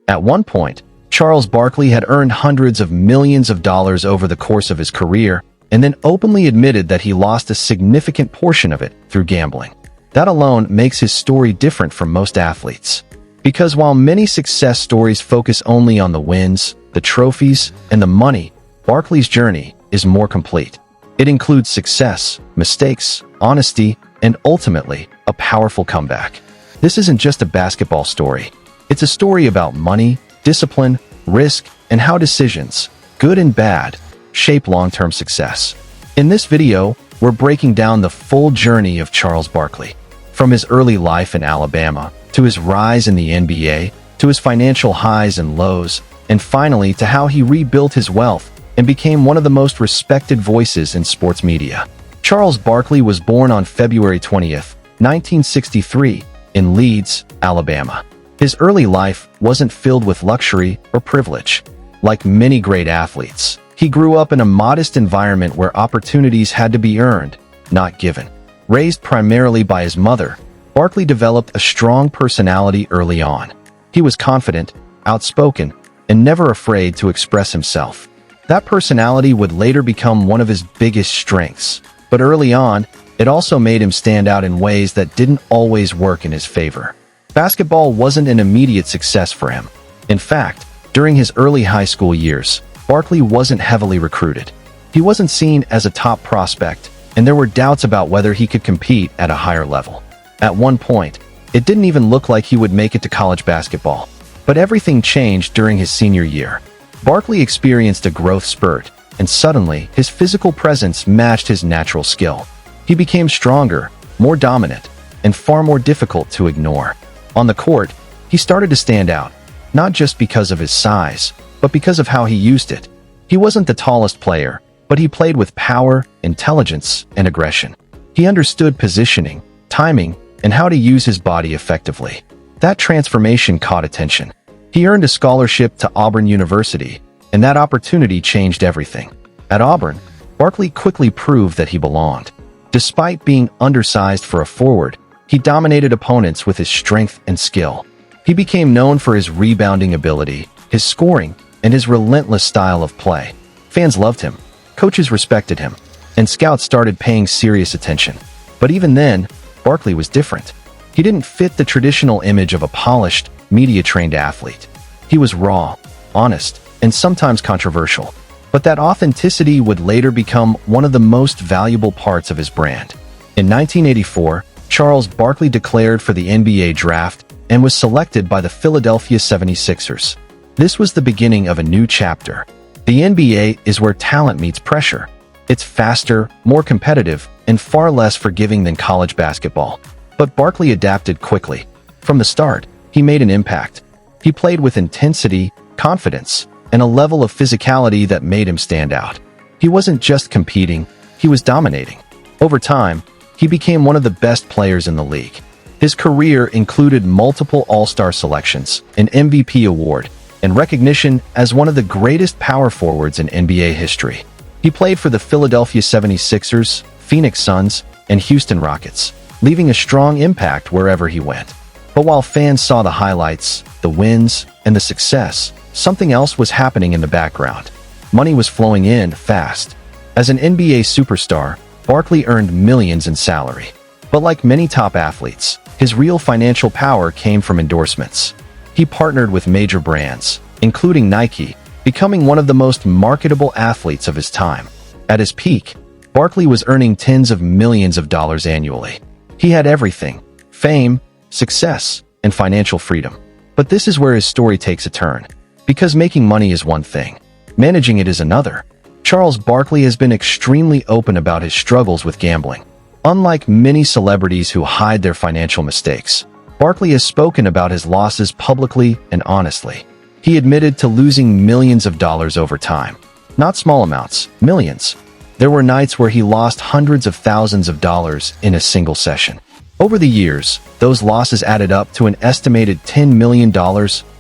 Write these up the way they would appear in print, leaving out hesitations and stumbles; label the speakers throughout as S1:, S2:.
S1: At one point, Charles Barkley had earned hundreds of millions of dollars over the course of his career and then openly admitted that he lost a significant portion of it through gambling. That alone makes his story different from most athletes. Because while many success stories focus only on the wins, the trophies, and the money, Barkley's journey is more complete. It includes success, mistakes, honesty, and ultimately, a powerful comeback. This isn't just a basketball story. It's a story about money, discipline, risk, and how decisions, good and bad, shape long-term success. In this video, we're breaking down the full journey of Charles Barkley, from his early life in Alabama, to his rise in the NBA, to his financial highs and lows, and finally to how he rebuilt his wealth and became one of the most respected voices in sports media. Charles Barkley was born on February 20th, 1963, in Leeds, Alabama. His early life wasn't filled with luxury or privilege. Like many great athletes, he grew up in a modest environment where opportunities had to be earned, not given. Raised primarily by his mother, Barkley developed a strong personality early on. He was confident, outspoken, and never afraid to express himself. That personality would later become one of his biggest strengths, but early on, it also made him stand out in ways that didn't always work in his favor. Basketball wasn't an immediate success for him. In fact, during his early high school years, Barkley wasn't heavily recruited. He wasn't seen as a top prospect, and there were doubts about whether he could compete at a higher level. At one point, it didn't even look like he would make it to college basketball. But everything changed during his senior year. Barkley experienced a growth spurt, and suddenly, his physical presence matched his natural skill. He became stronger, more dominant, and far more difficult to ignore. On the court, he started to stand out, not just because of his size, but because of how he used it. He wasn't the tallest player, but he played with power, intelligence, and aggression. He understood positioning, timing, and how to use his body effectively. That transformation caught attention. He earned a scholarship to Auburn University, and that opportunity changed everything. At Auburn, Barkley quickly proved that he belonged. Despite being undersized for a forward, he dominated opponents with his strength and skill. He became known for his rebounding ability, his scoring, and his relentless style of play. Fans loved him, coaches respected him, and scouts started paying serious attention. But even then, Barkley was different. He didn't fit the traditional image of a polished, media-trained athlete. He was raw, honest, and sometimes controversial. But that authenticity would later become one of the most valuable parts of his brand. In 1984, Charles Barkley declared for the NBA draft and was selected by the Philadelphia 76ers. This was the beginning of a new chapter. The NBA is where talent meets pressure. It's faster, more competitive, and far less forgiving than college basketball. But Barkley adapted quickly. From the start, he made an impact. He played with intensity, confidence, and a level of physicality that made him stand out. He wasn't just competing, he was dominating. Over time, he became one of the best players in the league. His career included multiple All-Star selections, an MVP award, and recognition as one of the greatest power forwards in NBA history. He played for the Philadelphia 76ers, Phoenix Suns, and Houston Rockets, leaving a strong impact wherever he went. But while fans saw the highlights, the wins, and the success, something else was happening in the background. Money was flowing in fast. As an NBA superstar, Barkley earned millions in salary. But like many top athletes, his real financial power came from endorsements. He partnered with major brands, including Nike, becoming one of the most marketable athletes of his time. At his peak, Barkley was earning tens of millions of dollars annually. He had everything: fame, success, and financial freedom. But this is where his story takes a turn. Because making money is one thing, managing it is another. Charles Barkley has been extremely open about his struggles with gambling. Unlike many celebrities who hide their financial mistakes, Barkley has spoken about his losses publicly and honestly. He admitted to losing millions of dollars over time. Not small amounts, millions. There were nights where he lost hundreds of thousands of dollars in a single session. Over the years, those losses added up to an estimated $10 million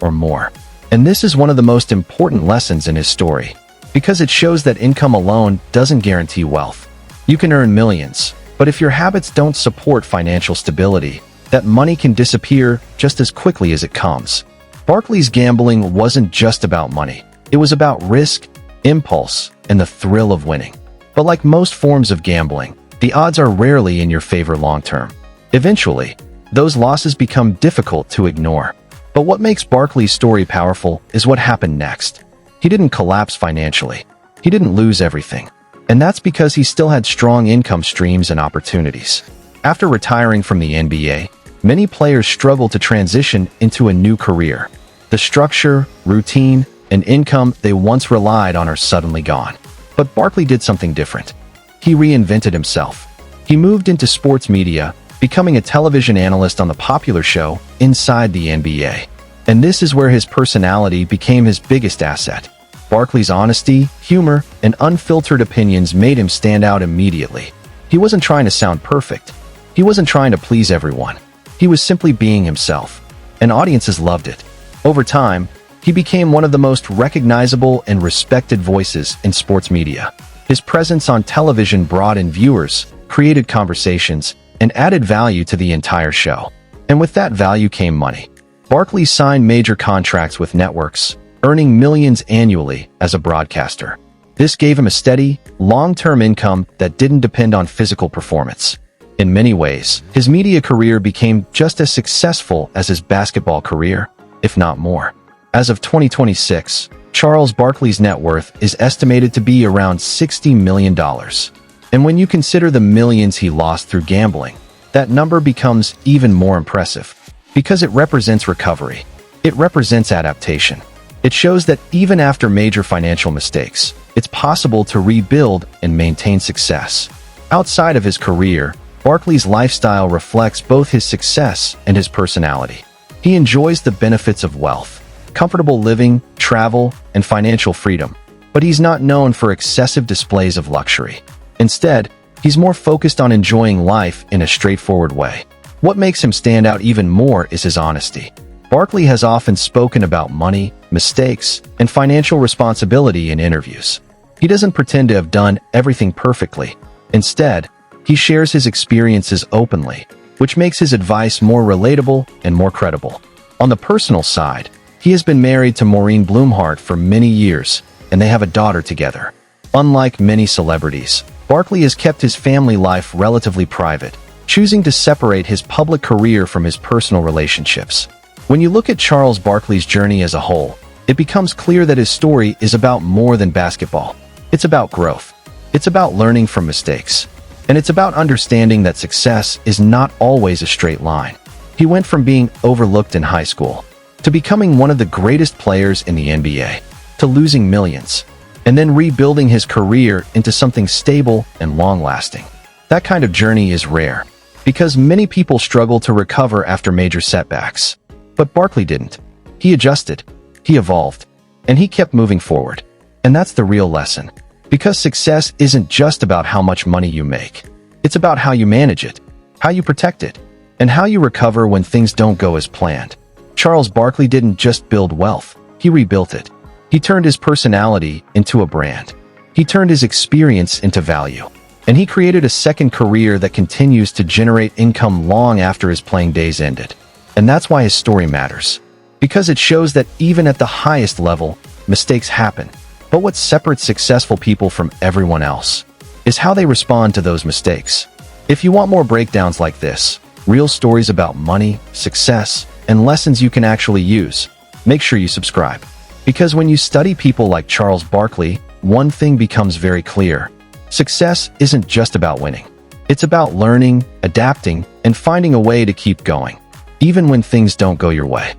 S1: or more. And this is one of the most important lessons in his story, because it shows that income alone doesn't guarantee wealth. You can earn millions, but if your habits don't support financial stability, that money can disappear just as quickly as it comes. Barkley's gambling wasn't just about money. It was about risk, impulse, and the thrill of winning. But like most forms of gambling, the odds are rarely in your favor long-term. Eventually, those losses become difficult to ignore. But what makes Barkley's story powerful is what happened next. He didn't collapse financially. He didn't lose everything. And that's because he still had strong income streams and opportunities. After retiring from the NBA, many players struggle to transition into a new career. The structure, routine, and income they once relied on are suddenly gone. But Barkley did something different. He reinvented himself. He moved into sports media, becoming a television analyst on the popular show Inside the NBA. And this is where his personality became his biggest asset. Barkley's honesty, humor, and unfiltered opinions made him stand out immediately. He wasn't trying to sound perfect. He wasn't trying to please everyone. He was simply being himself, and audiences loved it. Over time, he became one of the most recognizable and respected voices in sports media. His presence on television brought in viewers, created conversations, and added value to the entire show. And with that value came money. Barkley signed major contracts with networks, earning millions annually as a broadcaster. This gave him a steady, long-term income that didn't depend on physical performance. In many ways, his media career became just as successful as his basketball career, if not more. As of 2026, Charles Barkley's net worth is estimated to be around $60 million. And when you consider the millions he lost through gambling, that number becomes even more impressive. Because it represents recovery. It represents adaptation. It shows that even after major financial mistakes, it's possible to rebuild and maintain success. Outside of his career, Barkley's lifestyle reflects both his success and his personality. He enjoys the benefits of wealth, comfortable living, travel, and financial freedom, but he's not known for excessive displays of luxury. Instead, he's more focused on enjoying life in a straightforward way. What makes him stand out even more is his honesty. Barkley has often spoken about money, mistakes, and financial responsibility in interviews. He doesn't pretend to have done everything perfectly. Instead, he shares his experiences openly, which makes his advice more relatable and more credible. On the personal side, he has been married to Maureen Blumhardt for many years, and they have a daughter together. Unlike many celebrities, Barkley has kept his family life relatively private, choosing to separate his public career from his personal relationships. When you look at Charles Barkley's journey as a whole, it becomes clear that his story is about more than basketball. It's about growth. It's about learning from mistakes. And it's about understanding that success is not always a straight line. He went from being overlooked in high school, to becoming one of the greatest players in the NBA, to losing millions, and then rebuilding his career into something stable and long-lasting. That kind of journey is rare, because many people struggle to recover after major setbacks. But Barkley didn't. He adjusted, he evolved, and he kept moving forward. And that's the real lesson. Because success isn't just about how much money you make. It's about how you manage it, how you protect it, and how you recover when things don't go as planned. Charles Barkley didn't just build wealth, he rebuilt it. He turned his personality into a brand. He turned his experience into value. And he created a second career that continues to generate income long after his playing days ended. And that's why his story matters. Because it shows that even at the highest level, mistakes happen. But what separates successful people from everyone else is how they respond to those mistakes. If you want more breakdowns like this, real stories about money, success, and lessons you can actually use, make sure you subscribe. Because when you study people like Charles Barkley, one thing becomes very clear. Success isn't just about winning. It's about learning, adapting, and finding a way to keep going, even when things don't go your way.